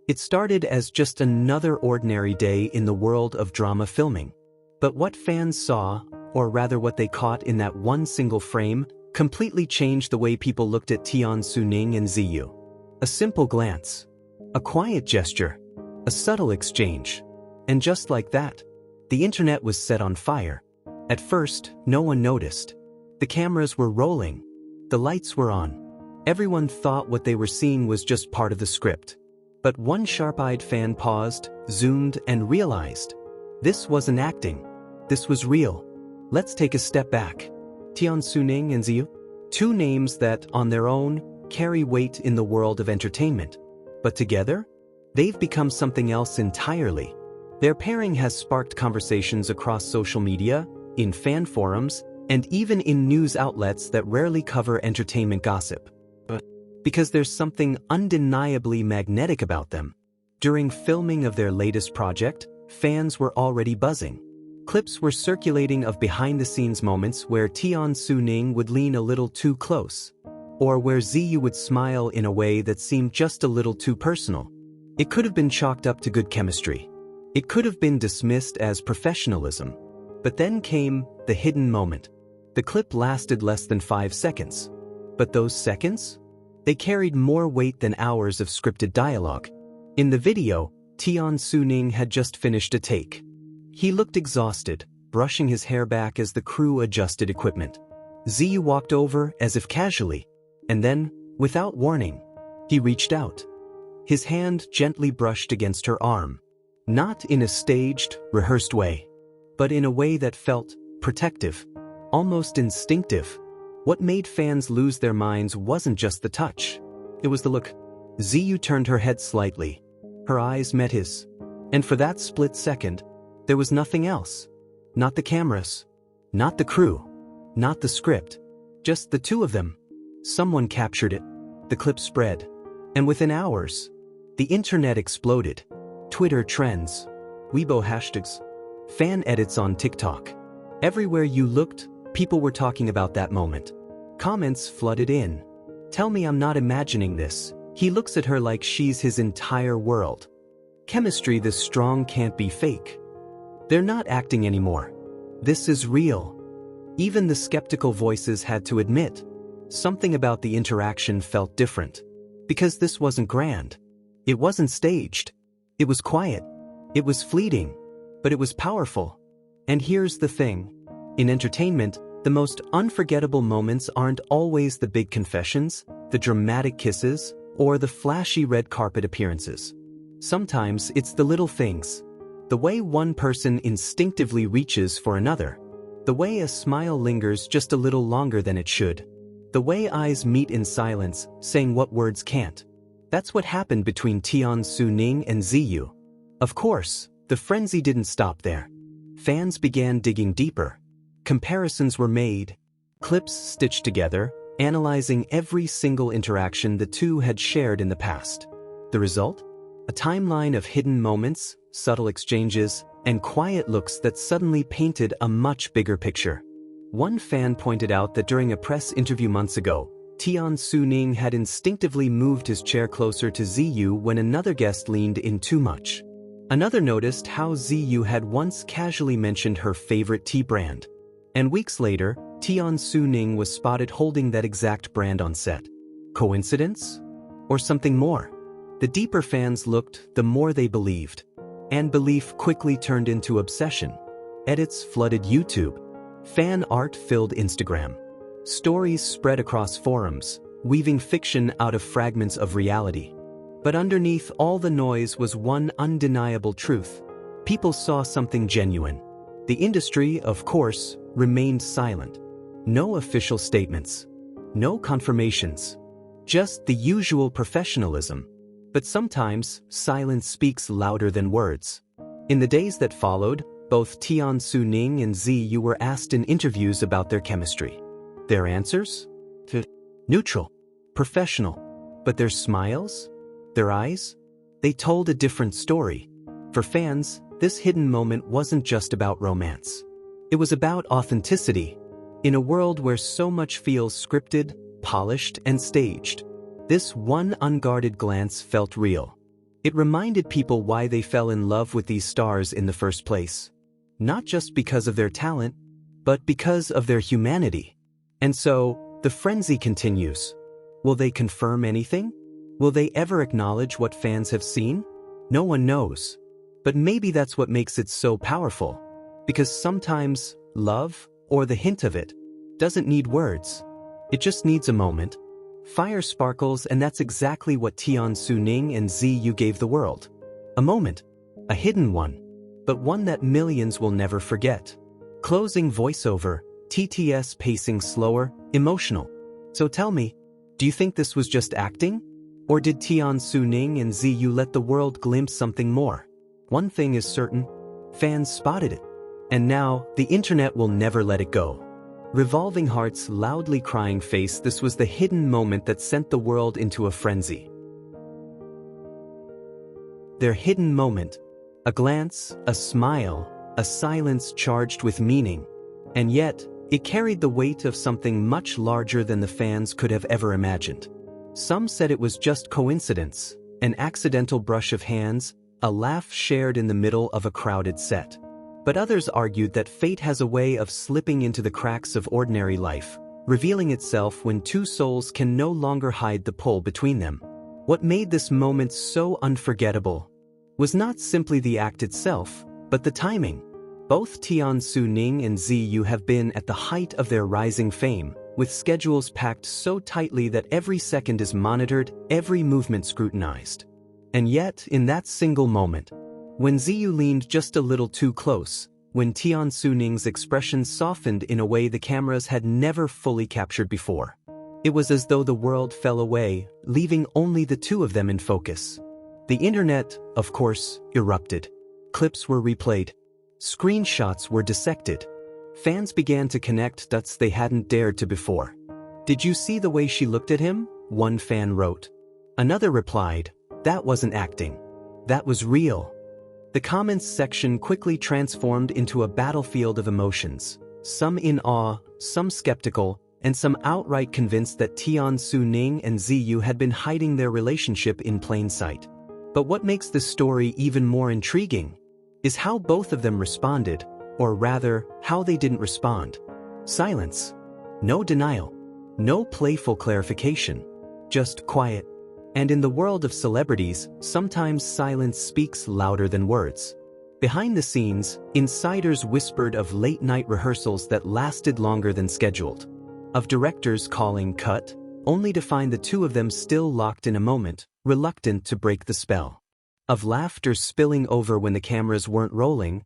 It started as just another ordinary day in the world of drama filming. But what fans saw, or rather what they caught in that one single frame, completely changed the way people looked at Tian, Ning and Ziyu. A simple glance. A quiet gesture. A subtle exchange. And just like that, the internet was set on fire. At first, no one noticed. The cameras were rolling. The lights were on. Everyone thought what they were seeing was just part of the script. But one sharp-eyed fan paused, zoomed, and realized. This wasn't acting. This was real. Let's take a step back. Tian, Ning and Ziyu? Two names that, on their own, carry weight in the world of entertainment. But together, they've become something else entirely. Their pairing has sparked conversations across social media, in fan forums, and even in news outlets that rarely cover entertainment gossip. Because there's something undeniably magnetic about them. During filming of their latest project, fans were already buzzing. Clips were circulating of behind-the-scenes moments where Tian, Ning would lean a little too close, or where Ziyu would smile in a way that seemed just a little too personal. It could have been chalked up to good chemistry. It could have been dismissed as professionalism. But then came the hidden moment. The clip lasted less than 5 seconds. But those seconds? They carried more weight than hours of scripted dialogue. In the video, Tian, Ning had just finished a take. He looked exhausted, brushing his hair back as the crew adjusted equipment. Ziyu walked over as if casually, and then, without warning, he reached out. His hand gently brushed against her arm. Not in a staged, rehearsed way, but in a way that felt protective, almost instinctive. What made fans lose their minds wasn't just the touch. It was the look. Ziyu turned her head slightly. Her eyes met his. And for that split second, there was nothing else. Not the cameras. Not the crew. Not the script. Just the two of them. Someone captured it. The clip spread. And within hours, the internet exploded. Twitter trends. Weibo hashtags. Fan edits on TikTok. Everywhere you looked, people were talking about that moment. Comments flooded in. Tell me I'm not imagining this. He looks at her like she's his entire world. Chemistry this strong can't be fake. They're not acting anymore. This is real. Even the skeptical voices had to admit. Something about the interaction felt different. Because this wasn't grand. It wasn't staged. It was quiet. It was fleeting. But it was powerful. And here's the thing. In entertainment, the most unforgettable moments aren't always the big confessions, the dramatic kisses, or the flashy red carpet appearances. Sometimes it's the little things. The way one person instinctively reaches for another. The way a smile lingers just a little longer than it should. The way eyes meet in silence, saying what words can't. That's what happened between Tian, Ning and Ziyu. Of course, the frenzy didn't stop there. Fans began digging deeper. Comparisons were made. Clips stitched together, analyzing every single interaction the two had shared in the past. The result? A timeline of hidden moments, subtle exchanges, and quiet looks that suddenly painted a much bigger picture. One fan pointed out that during a press interview months ago, Tian, Ning had instinctively moved his chair closer to Ziyu when another guest leaned in too much. Another noticed how Ziyu had once casually mentioned her favorite tea brand. And weeks later, Tian, Ning was spotted holding that exact brand on set. Coincidence? Or something more? The deeper fans looked, the more they believed. And belief quickly turned into obsession. Edits flooded YouTube. Fan art filled Instagram. Stories spread across forums, weaving fiction out of fragments of reality. But underneath all the noise was one undeniable truth. People saw something genuine. The industry, of course, remained silent. No official statements. No confirmations. Just the usual professionalism. But sometimes, silence speaks louder than words. In the days that followed, both Tian, Ning and Ziyu were asked in interviews about their chemistry. Their answers? Neutral. Professional. But their smiles? Their eyes? They told a different story. For fans, this hidden moment wasn't just about romance. It was about authenticity. In a world where so much feels scripted, polished, and staged, this one unguarded glance felt real. It reminded people why they fell in love with these stars in the first place. Not just because of their talent, but because of their humanity. And so, the frenzy continues. Will they confirm anything? Will they ever acknowledge what fans have seen? No one knows. But maybe that's what makes it so powerful. Because sometimes, love, or the hint of it, doesn't need words. It just needs a moment. Fire sparkles, and that's exactly what Tian, Ning and Ziyu gave the world. A moment. A hidden one. But one that millions will never forget. Closing voiceover, TTS pacing slower, emotional. So tell me, do you think this was just acting? Or did Tian, Ning and Ziyu let the world glimpse something more? One thing is certain, fans spotted it. And now, the internet will never let it go. Revolving hearts, loudly crying face, this was the hidden moment that sent the world into a frenzy. Their hidden moment. A glance, a smile, a silence charged with meaning. And yet, it carried the weight of something much larger than the fans could have ever imagined. Some said it was just coincidence, an accidental brush of hands, a laugh shared in the middle of a crowded set. But others argued that fate has a way of slipping into the cracks of ordinary life, revealing itself when two souls can no longer hide the pull between them. What made this moment so unforgettable was not simply the act itself, but the timing. Both Tian, Ning and Ziyu have been at the height of their rising fame, with schedules packed so tightly that every second is monitored, every movement scrutinized. And yet, in that single moment, when Ziyu leaned just a little too close, when Tian, Ning's expression softened in a way the cameras had never fully captured before, it was as though the world fell away, leaving only the two of them in focus. The internet, of course, erupted. Clips were replayed. Screenshots were dissected. Fans began to connect dots they hadn't dared to before. "Did you see the way she looked at him?" one fan wrote. Another replied, "That wasn't acting. That was real." The comments section quickly transformed into a battlefield of emotions, some in awe, some skeptical, and some outright convinced that Tian, Ning and Ziyu had been hiding their relationship in plain sight. But what makes this story even more intriguing is how both of them responded, or rather, how they didn't respond. Silence. No denial. No playful clarification. Just quiet. And in the world of celebrities, sometimes silence speaks louder than words. Behind the scenes, insiders whispered of late-night rehearsals that lasted longer than scheduled. Of directors calling cut, only to find the two of them still locked in a moment, reluctant to break the spell. Of laughter spilling over when the cameras weren't rolling,